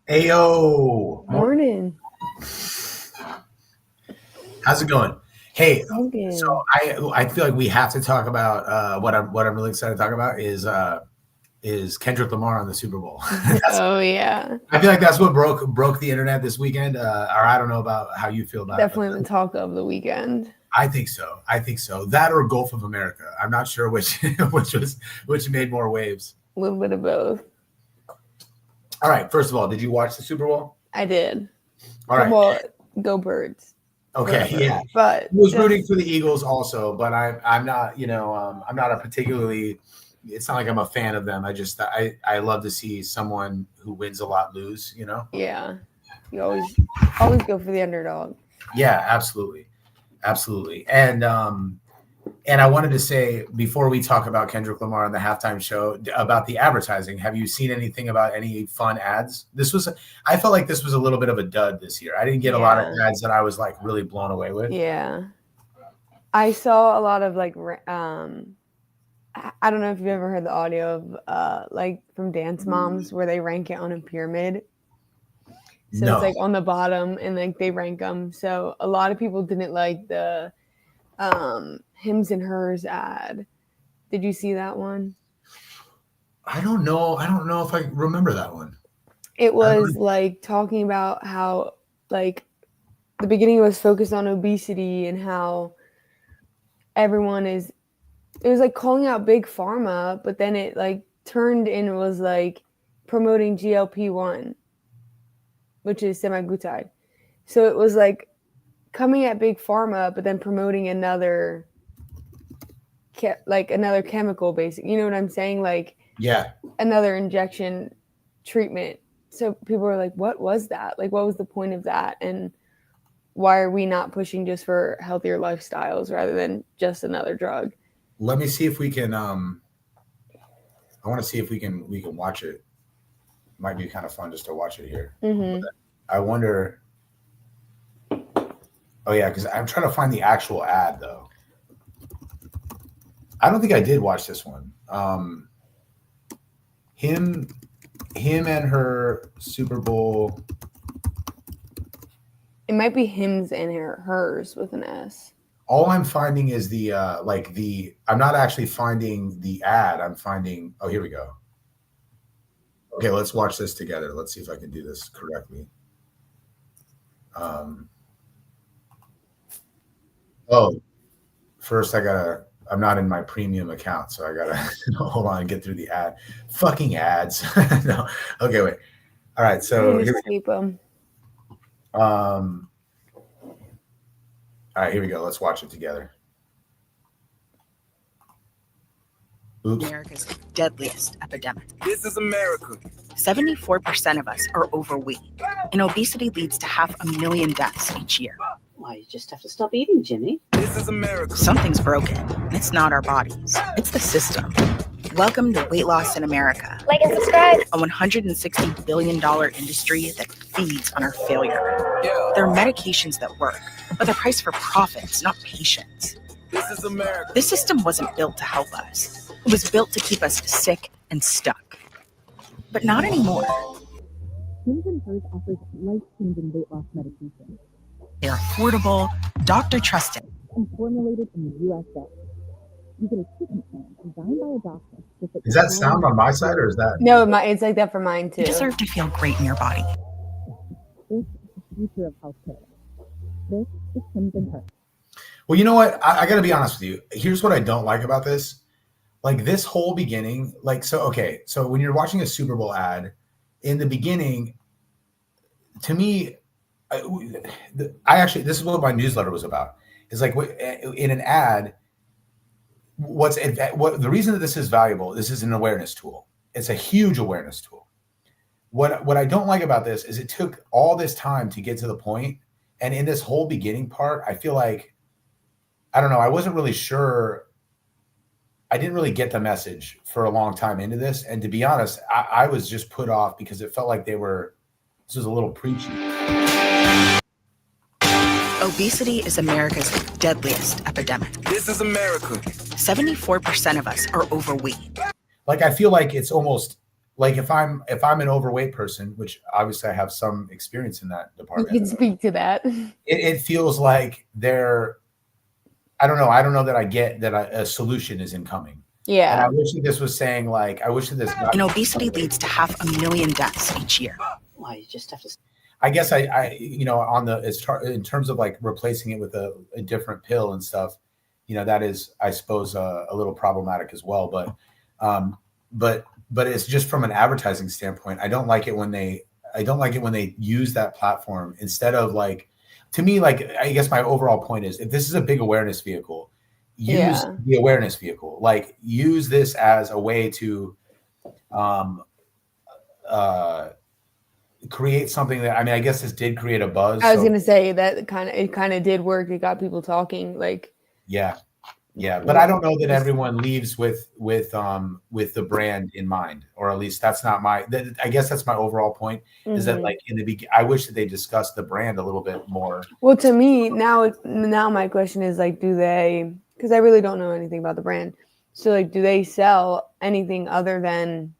Ayo, Morning. how's it going? Hey, so Morning. I feel like we have to talk about what I'm really excited to talk about is Kendrick Lamar on the Super Bowl. That's Oh yeah. I feel like that's what broke the internet this weekend. Or I don't know about how you feel about it, but Definitely the talk of the weekend. I think so. I think so. That or Gulf of America. I'm not sure which which made more waves. A little bit of both. All right. First of all, did you watch the Super Bowl? I did. All right. Well, go birds. Okay. Forever. Yeah. I But was just rooting for the Eagles also, but I'm not, I'm not a particularly it's not like I'm a fan of them. I love to see someone who wins a lot lose. yeah. You always go for the underdog. Yeah, absolutely. Absolutely. And I wanted to say before we talk about Kendrick Lamar and the halftime show about the advertising, have you seen anything about any fun ads? I felt like this was a little bit of a dud this year. I didn't get a lot of Yeah. ads that I was like really blown away with. Yeah. I saw a lot of like I don't know if you've ever heard the audio of like from Dance Moms where they rank it on a pyramid. So it's No. like on the bottom and like they rank them. So a lot of people didn't like the Hims and Hers ad. Did you see that one? I don't know. I don't know if I remember that one. It I was don't, like talking about how like the beginning was focused on obesity and how everyone is it was like calling out big pharma, but then it like turned and was like promoting GLP-1, which is semaglutide. So it was like coming at big pharma, but then promoting another another chemical basic. You know what I'm saying? Like yeah. another injection treatment. So people were like, what was that? Like, what was the point of that? And why are we not pushing just for healthier lifestyles rather than just another drug? Let me see if we can I want to see if we can watch it. Might be kind of fun just to watch it here. Mm-hmm. I wonder. Oh yeah, because I'm trying to find the actual ad though. I don't think I did watch this one. Him, him and her Super Bowl. It might be Hims and hers with an S. All I'm finding is the. I'm not actually finding the ad. I'm finding. Oh, here we go. Okay, let's watch this together. Let's see if I can do this correctly. Um, oh, first I gotta. I'm not in my premium account, so I gotta hold on and get through the ad. Fucking ads. No. Okay, wait. All right, You so can here just we keep them. go. All right, here we go. Let's watch it together. Oops. America's deadliest epidemic. This is America. 74% of us are overweight, and obesity leads to 500,000 deaths each year. Why, you just have to stop eating, Jimmy. This is America. Something's broken, and it's not our bodies, it's the system. Welcome to Weight Loss in America, Like and subscribe. a $160 billion industry that feeds on our failure. Yeah. There are medications that work, but they're priced for profits, not patients. This is America. This system wasn't built to help us. It was built to keep us sick and stuck. But not anymore. Hims and Hers offers life-changing weight loss medication They're affordable, doctor-trusted, and formulated in the USA. You get a treatment plan designed by a doctor. Is that sound on my side or is that? No, it's like that for mine too. You deserve to feel great in your body. This is the future of healthcare. This is Hims and Hers. Well, you know what? I got to be honest with you. Here's what I don't like about this. Like this whole beginning, so when you're watching a Super Bowl ad, in the beginning, to me, this is what my newsletter was about. Is like in an ad, what the reason that this is valuable, this is an awareness tool. It's a huge awareness tool. What I don't like about this is it took all this time to get to the point, and in this whole beginning part, I feel like I don't know. I wasn't really sure. I didn't really get the message for a long time into this. And to be honest, I was just put off because it felt like this was a little preachy. Obesity is America's deadliest epidemic. This is America. 74% of us are overweight. Like, I feel like it's almost like if I'm an overweight person, which obviously I have some experience in that You department, can speak to that. it feels like I don't know that I get that a solution is incoming. And I Yeah. wish that this was saying like, I wish that this And obesity leads to 500,000 deaths each year. Why, you just have to. I guess I on in terms of like replacing it with a different pill and stuff, that is, I suppose, a little problematic as well. But it's just from an advertising standpoint. I don't like it when they use that platform instead of like, to me, like, I guess my overall point is, if this is a big awareness vehicle, use the awareness vehicle. Like, use this as a way to create something that, I guess this did create a buzz. I was gonna say that it kind of did work. It got people talking. Like, yeah, but I don't know that everyone leaves with the brand in mind, or at least that's not I guess that's my overall point. Is that like in the beginning, I wish that they discussed the brand a little bit more. Well, to me now my question is like, do they? Because I really don't know anything about the brand. So like, do they sell anything other than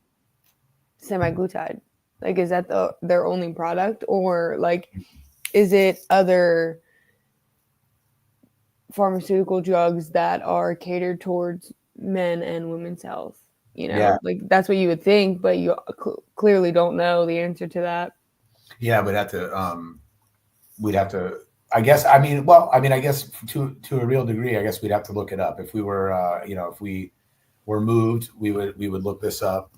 semaglutide? Like, is that their only product, or like, is it other pharmaceutical drugs that are catered towards men and women's health? Like, that's what you would think, but you clearly don't know the answer to that. Yeah, we'd have to. I guess. I guess to a real degree, I guess we'd have to look it up. If we were, if we were moved, we would look this up.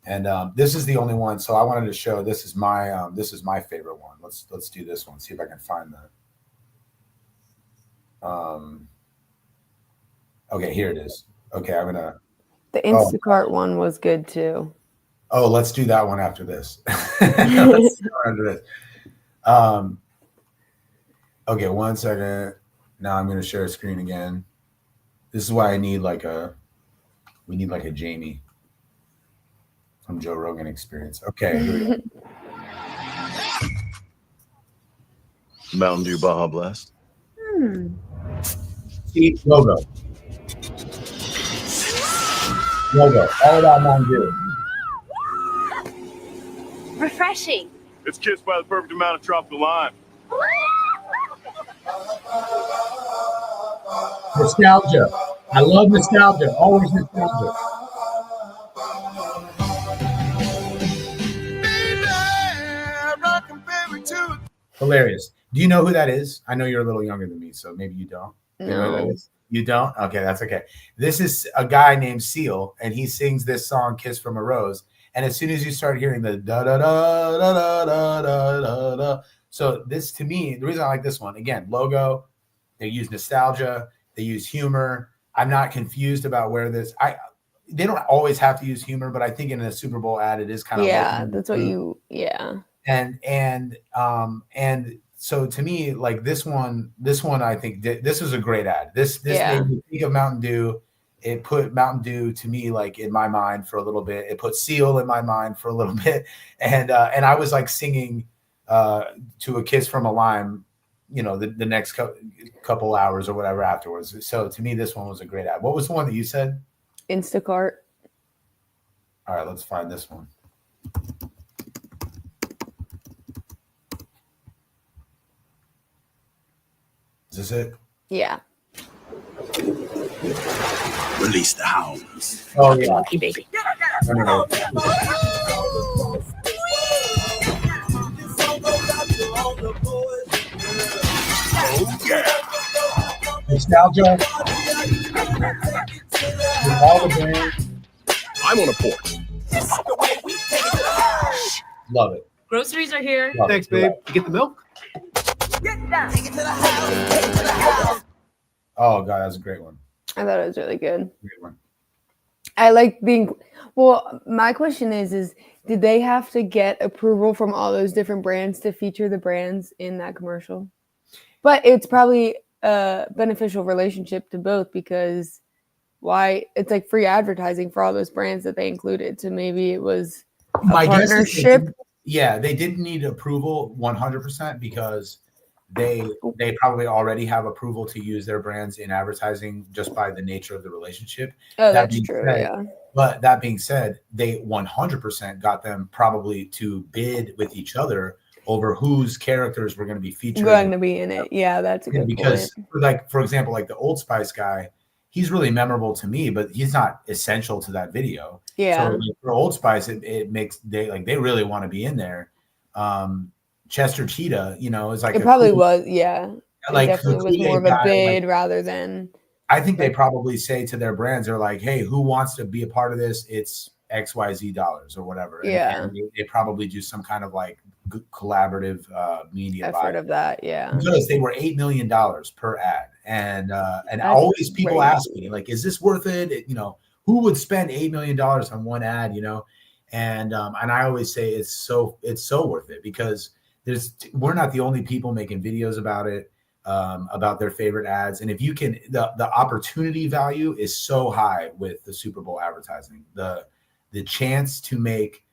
And this is the only one. So I wanted to show, this is my favorite one. Let's do this one. See if I can find that. Okay, here it is. Okay, I'm gonna. The Instacart one was good too. Oh, let's do that one after this. Let's do after this. Okay, 1 second. Now I'm gonna share a screen again. This is why we need like a Jamie from Joe Rogan Experience. Okay, here we go. Mountain Dew Baja Blast. See, logo. All about Mountain Dew. Refreshing. It's kissed by the perfect amount of tropical lime. Nostalgia. I love nostalgia. Always nostalgia. Hilarious. Do you know who that is? I know you're a little younger than me, so maybe you don't. You know who that is? You don't? Okay, that's okay. This is a guy named Seal, and he sings this song, Kiss from a Rose. And as soon as you start hearing the da da da da da da da da da, so this, to me, the reason I like this one, again, logo, they use nostalgia, they use humor. I'm not confused about where this, they don't always have to use humor, but I think in a Super Bowl ad, it is kind of that's what and so to me, like this one, I think this was a great ad. This made me think of Mountain Dew. It put Mountain Dew to me like in my mind for a little bit. It put Seal in my mind for a little bit, and I was like singing to a Kiss from a Lime, the next couple hours or whatever afterwards. So to me, this one was a great ad. What was the one that you said? Instacart. All right, let's find this one. Is this it? Yeah. Release the hounds. Oh yeah. Monkey baby. Oh yeah. Nostalgia. With all the brands. I'm on a porch. Love it. Groceries are here. Love Thanks, it. babe. You get the milk? Oh god, that's a great one. I thought it was really good. Great one. I like being. Well, my question is did they have to get approval from all those different brands to feature the brands in that commercial? But it's probably a beneficial relationship to both, because it's like free advertising for all those brands that they included. So maybe it was a My guess is partnership. they didn't need approval 100% because they probably already have approval to use their brands in advertising just by the nature of the relationship. Oh, That that's being true. said, Yeah. But that being said, they 100% got them probably to bid with each other over whose characters were going to be featured. Going to be in it. Yeah, that's a good because, point. like, for example, like the Old Spice guy, he's really memorable to me, but he's not essential to that video. Yeah. So like, for Old Spice, it makes they really want to be in there. Chester Cheetah, you know, is like It probably was. Yeah. like it definitely was more of a bid rather than. I think they probably say to their brands, they're like, hey, who wants to be a part of this? It's XYZ dollars or whatever. And they probably do some kind of like collaborative media effort of that. Yeah. Because they were $8 million per ad. And always people ask me, like, is this worth it? You know, who would spend $8 million on one ad, you know? And I always say it's so worth it because we're not the only people making videos about it. About their favorite ads. And if you can, the opportunity value is so high with the Super Bowl advertising, the chance to make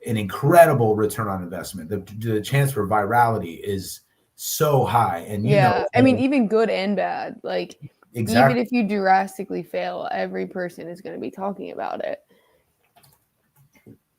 an incredible return on investment, the chance for virality is so high. And you know, I mean, even good and bad, like exactly. Even if you drastically fail, every person is going to be talking about it.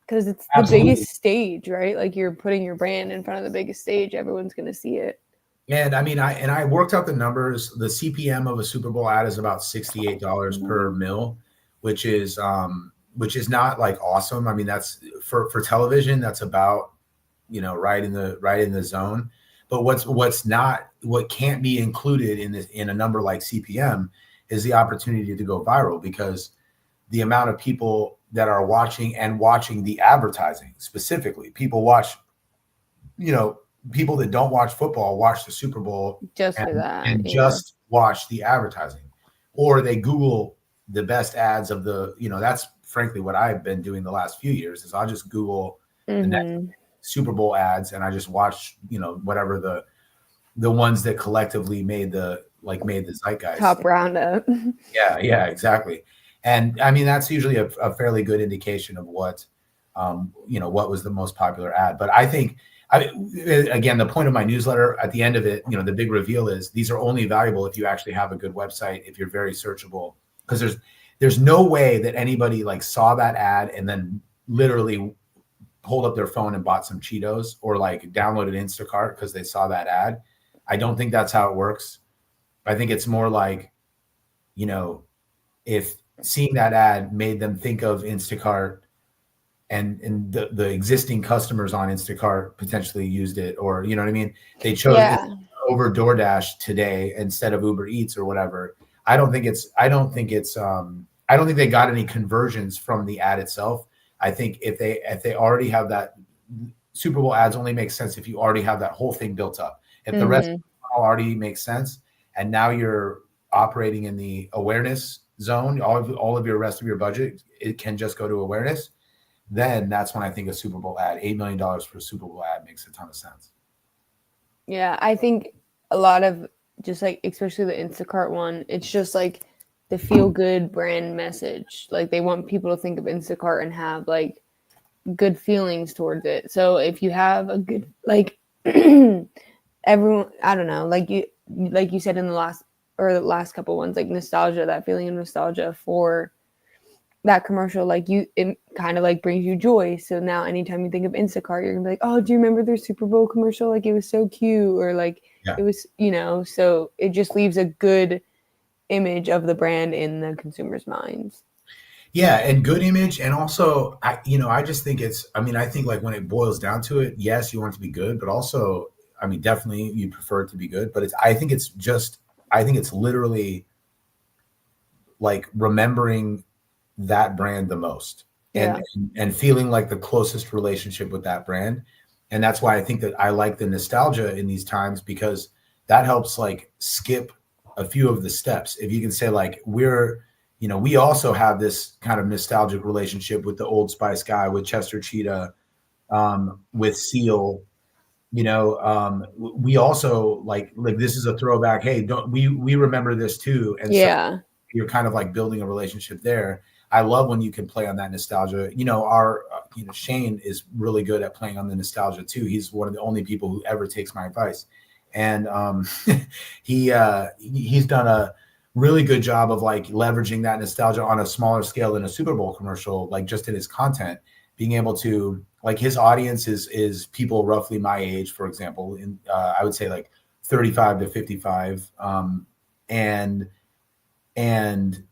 Because it's the biggest stage, right? Like you're putting your brand in front of the biggest stage. Everyone's going to see it. And I mean, I worked out the numbers. The CPM of a Super Bowl ad is about $68 per mil, which is not like awesome. I mean, that's for television, that's about, you know, right in the zone. But what can't be included in a number like CPM is the opportunity to go viral, because the amount of people that are watching the advertising specifically, people watch, you know, people that don't watch football watch the Super Bowl just for that and just watch the advertising, or they Google the best ads of the, you know, that's frankly what I've been doing the last few years is I'll just Google the next Super Bowl ads and I just watch, you know, whatever the ones that collectively made the zeitgeist top roundup. Yeah, exactly. And I mean, that's usually a fairly good indication of what, you know, what was the most popular ad. But I think, again, the point of my newsletter at the end of it, you know, the big reveal is these are only valuable if you actually have a good website, if you're very searchable, because there's no way that anybody like saw that ad and then literally pulled up their phone and bought some Cheetos or like downloaded Instacart because they saw that ad. I don't think that's how it works. I think it's more like, you know, if seeing that ad made them think of Instacart and the existing customers on Instacart potentially used it, or, you know what I mean? They chose it over DoorDash today instead of Uber Eats or whatever. I don't think they got any conversions from the ad itself. I think if they already have that, Super Bowl ads only make sense if you already have that whole thing built up. If the rest already makes sense, and now you're operating in the awareness zone, all of your rest of your budget, it can just go to awareness. Then that's when I think a Super Bowl ad, $8 million for a Super Bowl ad makes a ton of sense. Yeah, I think a lot of just like, especially the Instacart one, it's just like the feel good brand message. Like they want people to think of Instacart and have like good feelings towards it. So if you have a good, like everyone, I don't know, like you said in the last couple ones, like nostalgia, that feeling of nostalgia for that commercial, like it kind of like brings you joy. So now anytime you think of Instacart, you're gonna be like, oh, do you remember their Super Bowl commercial? Like it was so cute, or like it was, you know, so it just leaves a good image of the brand in the consumer's minds. Yeah, and good image. And also, I just think I think like when it boils down to it, yes, you want it to be good, but also, I mean, definitely you prefer it to be good, but I think it's literally like remembering that brand the most and feeling like the closest relationship with that brand. And that's why I think that I like the nostalgia in these times, because that helps like skip a few of the steps. If you can say like, we also have this kind of nostalgic relationship with the Old Spice guy, with Chester Cheetah, with Seal, we also like this is a throwback. Hey, we remember this too. And so you're kind of like building a relationship there. I love when you can play on that nostalgia. Shane is really good at playing on the nostalgia too. He's one of the only people who ever takes my advice. and he's done a really good job of like leveraging that nostalgia on a smaller scale than a Super Bowl commercial, like just in his content, being able to like his audience is people roughly my age, for example, in I would say like 35 to 55, and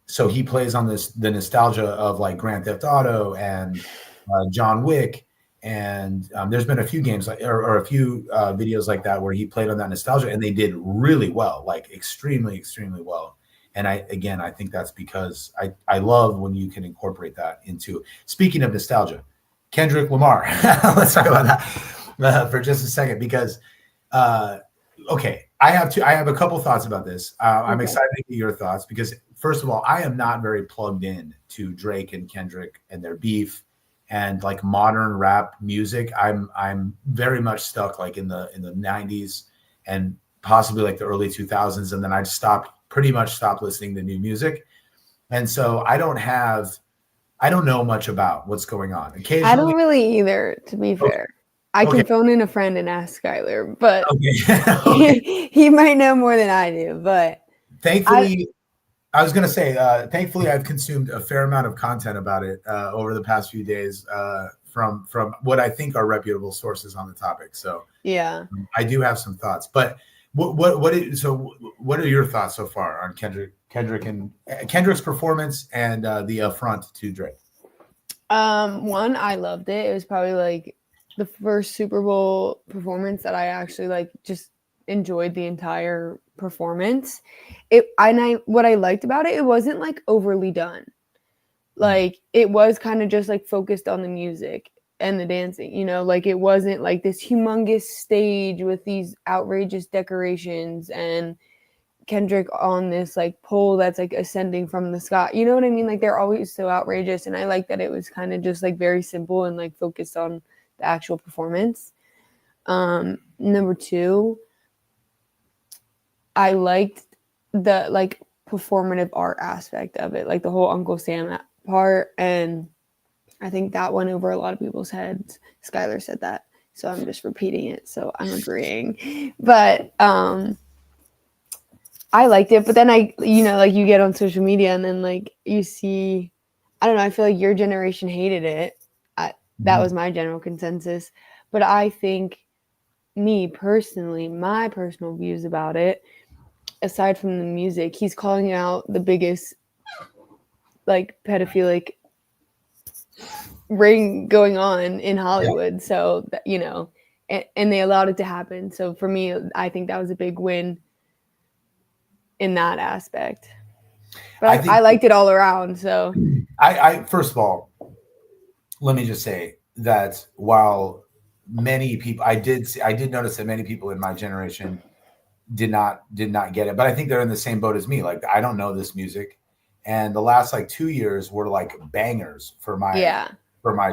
so he plays on the nostalgia of like Grand Theft Auto and John Wick, and there's been a few games like or a few videos like that where he played on that nostalgia, and they did really well, like extremely well. And I think that's because I love when you can incorporate that into. Speaking of nostalgia, Kendrick Lamar. Let's talk about that for just a second, because okay, I have a couple thoughts about this. I'm excited to get your thoughts because, first of all, I am not very plugged in to Drake and Kendrick and their beef and like modern rap music. I'm very much stuck like in the 90s and possibly like the early 2000s, and then I pretty much stopped listening to new music. And so I don't know much about what's going on. Occasionally, I don't really either, to be fair. I can phone in a friend and ask Skylar, but he might know more than I do. But thankfully, I was going to say, thankfully, I've consumed a fair amount of content about it over the past few days from what I think are reputable sources on the topic. So yeah, I do have some thoughts. But what are your thoughts so far on Kendrick and Kendrick's performance and the affront to Drake? One, I loved it. It was probably like the first Super Bowl performance that I actually like just enjoyed the entire performance. What I liked about it, it wasn't like overly done. Like it was kind of just like focused on the music and the dancing, you know, like it wasn't like this humongous stage with these outrageous decorations and Kendrick on this like pole that's like ascending from the sky. You know what I mean? Like they're always so outrageous. And I like that it was kind of just like very simple and like focused on the actual performance. Number two, I liked the like performative art aspect of it, like the whole Uncle Sam part. And I think that went over a lot of people's heads. Skylar said that, so I'm just repeating it. So I'm agreeing. But I liked it. But then like you get on social media and then like you see, I don't know, I feel like your generation hated it. That was my general consensus. But I think me personally, my personal views about it, aside from the music, he's calling out the biggest like pedophilic ring going on in Hollywood. So that, you know, and they allowed it to happen. So for me, I think that was a big win in that aspect. But I liked it all around. So I first of all, let me just say that while many people, I did notice that many people in my generation did not get it, but I think they're in the same boat as me. Like I don't know this music, and the last like 2 years were like bangers for my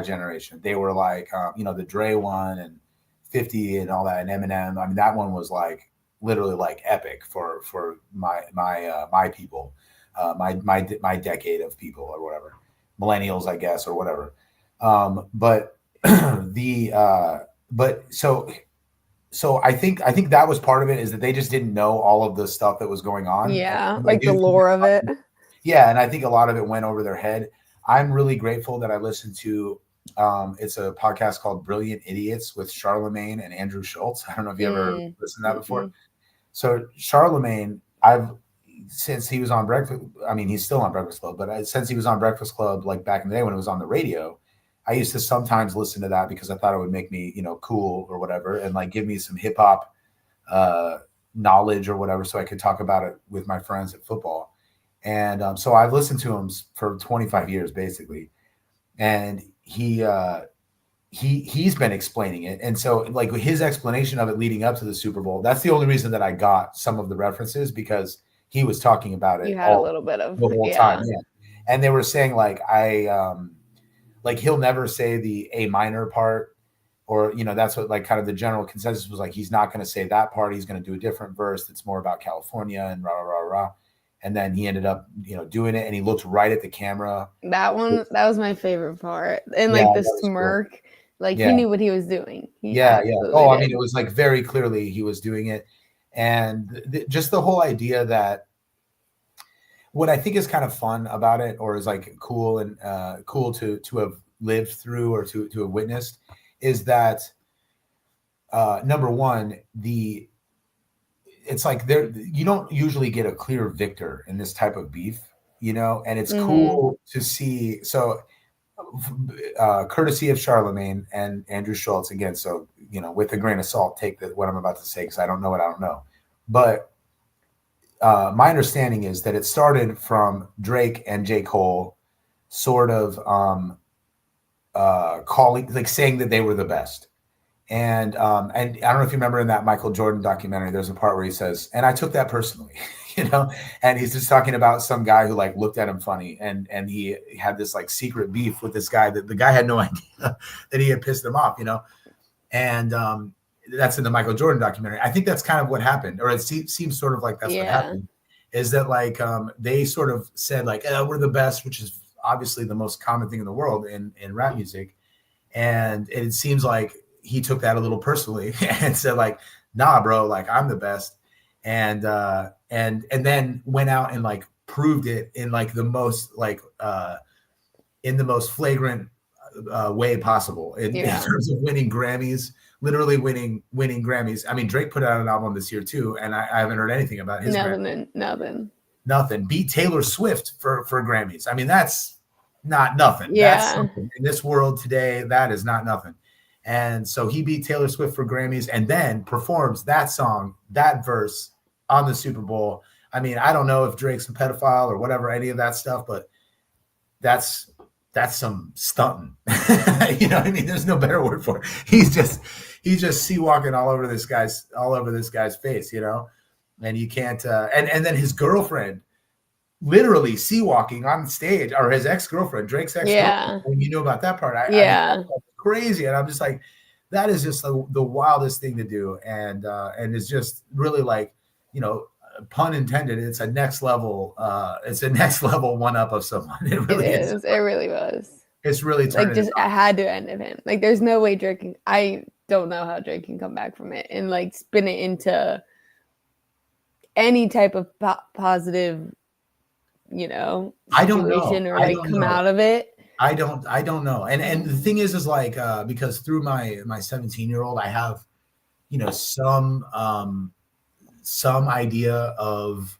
generation. They were like the Dre one and 50 and all that, and Eminem. I mean that one was like literally like epic for my people, my decade of people or whatever, millennials I guess or whatever. But so I think that was part of it, is that they just didn't know all of the stuff that was going on. Yeah, like the lore of it. Yeah, and I think a lot of it went over their head. I'm really grateful that I listened to it's a podcast called Brilliant Idiots with Charlemagne and Andrew Schultz. I don't know if you ever listened to that before. So Charlemagne, since he was on Breakfast, I mean, he's still on Breakfast Club, but since he was on Breakfast Club, like back in the day when it was on the radio, I used to sometimes listen to that because I thought it would make me, cool or whatever, and like give me some hip hop knowledge or whatever, so I could talk about it with my friends at football. And so I've listened to him for 25 years, basically, and he's been explaining it. And so like his explanation of it leading up to the Super Bowl, that's the only reason that I got some of the references, because he was talking about it. You had a little bit of the whole time. Yeah. And they were saying like, like he'll never say the A minor part, or, that's what like kind of the general consensus was, like, he's not going to say that part. He's going to do a different verse that's more about California and rah, rah, rah, rah. And then he ended up, doing it, and he looked right at the camera. That was my favorite part. And like the smirk, cool. Like he knew what he was doing. Yeah. Oh, did. I mean, it was like very clearly he was doing it. And just the whole idea that what I think is kind of fun about it, or is like cool and cool to have lived through or to have witnessed, is that number one, it's like you don't usually get a clear victor in this type of beef, you know, and it's cool to see. So courtesy of Charlemagne and Andrew Schultz again. So, you know, with a grain of salt, take what I'm about to say, because I don't know what I don't know. But my understanding is that it started from Drake and J. Cole sort of calling, like saying that they were the best. And I don't know if you remember in that Michael Jordan documentary, there's a part where he says, and I took that personally, you know, and he's just talking about some guy who like looked at him funny, and he had this like secret beef with this guy that the guy had no idea that he had pissed him off, you know. And that's in the Michael Jordan documentary. I think that's kind of what happened, or it seems sort of like that's what happened, is that like they sort of said like, we're the best, which is obviously the most common thing in the world in rap music. And it seems like he took that a little personally and said like, nah, bro, like I'm the best. And then went out and like proved it in like the most like in the most flagrant way possible in terms of winning Grammys, literally winning Grammys. I mean, Drake put out an album this year too, and I haven't heard anything about his nothing. Beat Taylor Swift for Grammys. I mean, that's not nothing. Yeah. That's something. In this world today, that is not nothing. And so he beat Taylor Swift for Grammys and then performs that song, that verse on the Super Bowl. I mean, I don't know if Drake's a pedophile or whatever, any of that stuff, but that's some stunting. You know what I mean? There's no better word for it. He's just sea walking all over this guy's face, you know? And you can't and then his girlfriend literally sea walking on stage, or his ex-girlfriend, Drake's ex-girlfriend. When you know about that part, I mean, that's crazy. And I'm just like, that is just the wildest thing to do. And it's just really like, you know, pun intended, it's a next level one up of someone. It really is. It really was. It's really like just I had to end of him. Like there's no way Drake I don't know how Drake can come back from it and like spin it into any type of positive, you know, situation or like come out of it. I don't know. And the thing is like because through my 17-year-old, I have, you know, some idea of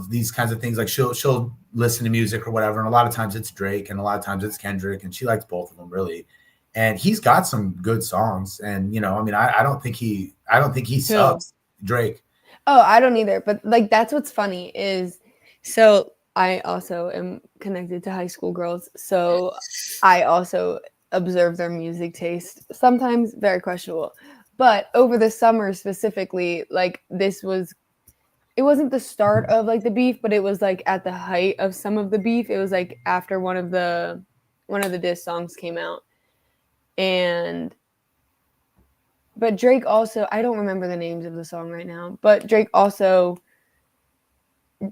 these kinds of things. Like she'll listen to music or whatever, and a lot of times it's Drake and a lot of times it's Kendrick, and she likes both of them really. And he's got some good songs, and you know, I mean, I don't think he sucks, Drake. Oh, I don't either. But like that's what's funny is, so I also am connected to high school girls, so I also observe their music taste. Sometimes very questionable. But over the summer specifically, like it wasn't the start of like the beef, but it was like at the height of some of the beef. It was like after one of the diss songs came out. But Drake also, I don't remember the names of the song right now, but Drake also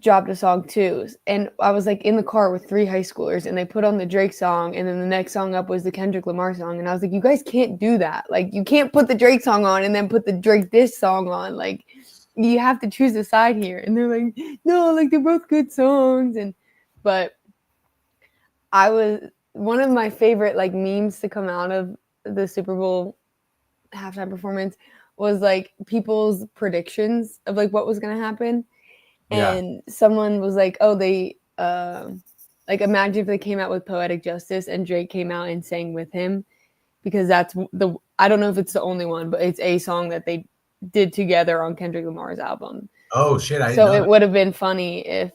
dropped a song too. And I was like in the car with 3 high schoolers and they put on the Drake song, and then the next song up was the Kendrick Lamar song. And I was like, you guys can't do that. Like you can't put the Drake song on and then put the Drake diss song on. Like you have to choose a side here. And they're like, no, like they're both good songs. But one of my favorite like memes to come out of the Super Bowl halftime performance was like people's predictions of like what was going to happen. And someone was like, oh, they like imagine if they came out with Poetic Justice and Drake came out and sang with him, because that's I don't know if it's the only one, but it's a song that they did together on Kendrick Lamar's album. Oh shit. So it would have been funny if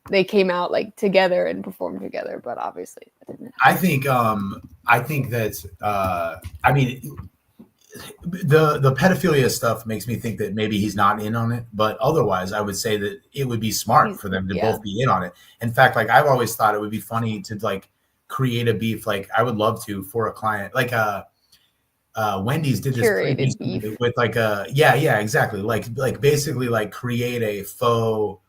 they came out like together and performed together, but obviously that didn't happen. I think that I mean, the pedophilia stuff makes me think that maybe he's not in on it, but otherwise I would say that it would be smart for them to both be in on it. In fact, like I've always thought it would be funny to like create a beef. Like I would love to for a client, like Wendy's did this beef with like exactly. Like basically like create a faux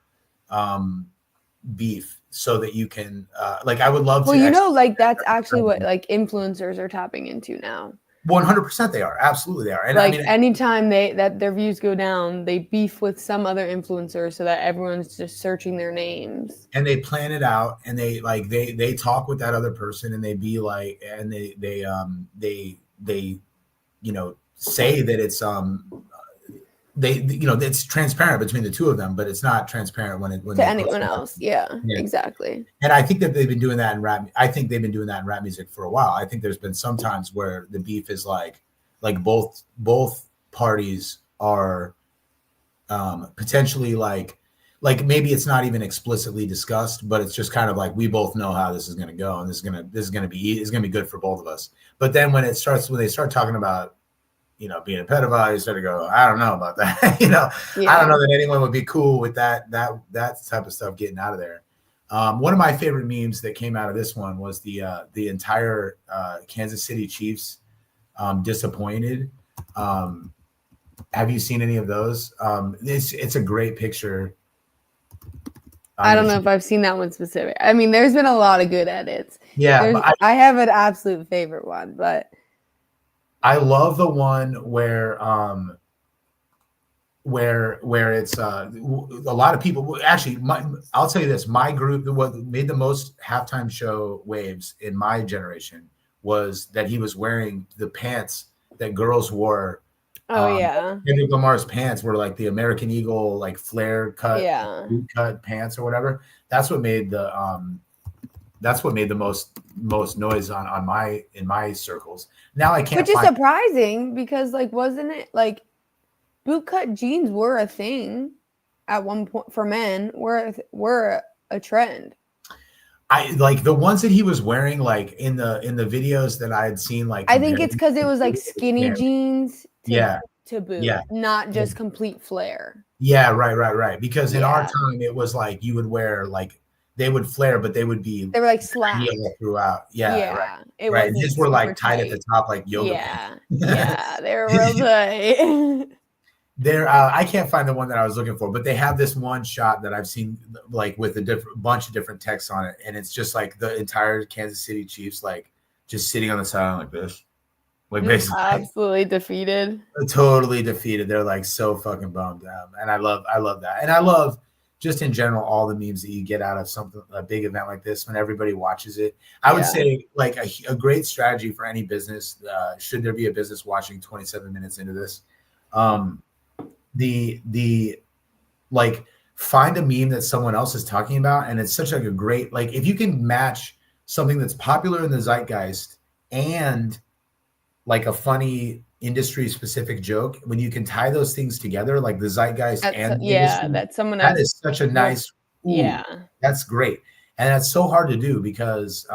beef so that you can like I would love to. Well, you know, like that's actually what like influencers are tapping into now. 100% they are. Absolutely they are. And like I mean, anytime that their views go down, they beef with some other influencer so that everyone's just searching their names. and they plan it out, and they talk with that other person, and they be like, and they say that it's it's transparent between the two of them, but it's not transparent when to anyone else. Yeah, exactly. And I think that they've been doing that in rap. I think they've been doing that in rap music for a while. I think there's been some times where the beef is like both parties are potentially like maybe it's not even explicitly discussed, but it's just kind of like, we both know how this is going to go, and this is going to be good for both of us. But then when they start talking about being a pedophile, you start to go, I don't know about that. I don't know that anyone would be cool with that type of stuff getting out of there. One of my favorite memes that came out of this one was the entire Kansas City Chiefs disappointed. Have you seen any of those? It's a great picture. I don't know if I've seen that one specific. I mean, there's been a lot of good edits. Yeah, but I have an absolute favorite one, but I love the one where it's a lot of people. Actually, I'll tell you this: my group, what made the most halftime show waves in my generation was that he was wearing the pants that girls wore. Kendrick Lamar's pants were like the American Eagle, like flare cut, boot cut pants or whatever. That's what made the most noise in my circles. Now I can't. Which is surprising because wasn't it like bootcut jeans were a thing at one point for men, were a trend. I like the ones that he was wearing in the videos that I had seen. I think it's because it was skinny jeans to boot, not just complete flare. Yeah, right. Because in our time it was you would wear they would flare, but they were slapped throughout. Yeah. Right. His were tight at the top, like yoga. Yeah, they were real tight. I can't find the one that I was looking for, but they have this one shot that I've seen with a bunch of different texts on it, and it's just the entire Kansas City Chiefs just sitting on the sideline like this, basically absolutely defeated, totally defeated. They're so fucking bummed out, and I love that, and I love just in general all the memes that you get out of a big event like this when everybody watches it. I would say a great strategy for any business, should there be a business watching 27 minutes into this, find a meme that someone else is talking about, and it's such a great if you can match something that's popular in the zeitgeist and a funny industry specific joke, when you can tie those things together, the zeitgeist that's someone else. That is such a nice that's great. And that's so hard to do because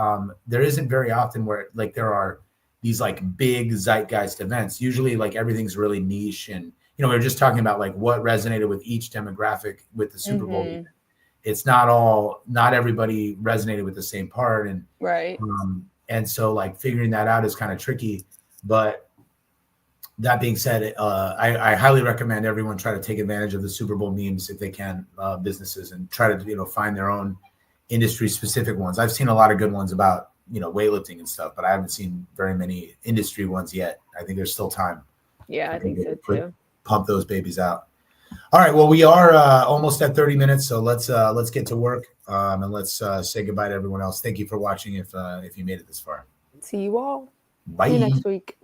there isn't very often where there are these big zeitgeist events. Usually everything's really niche, and we were just talking about what resonated with each demographic with the Super Bowl. It's not everybody resonated with the same part, and and so figuring that out is kind of tricky. But that being said, I highly recommend everyone try to take advantage of the Super Bowl memes if they can, businesses, and try to find their own industry specific ones. I've seen a lot of good ones about weightlifting and stuff, but I haven't seen very many industry ones yet. I think there's still time. Yeah, I think so too. Pump those babies out. All right, well, we are almost at 30 minutes, so let's get to work, and let's say goodbye to everyone else. Thank you for watching if you made it this far. See you all. Bye. See you next week.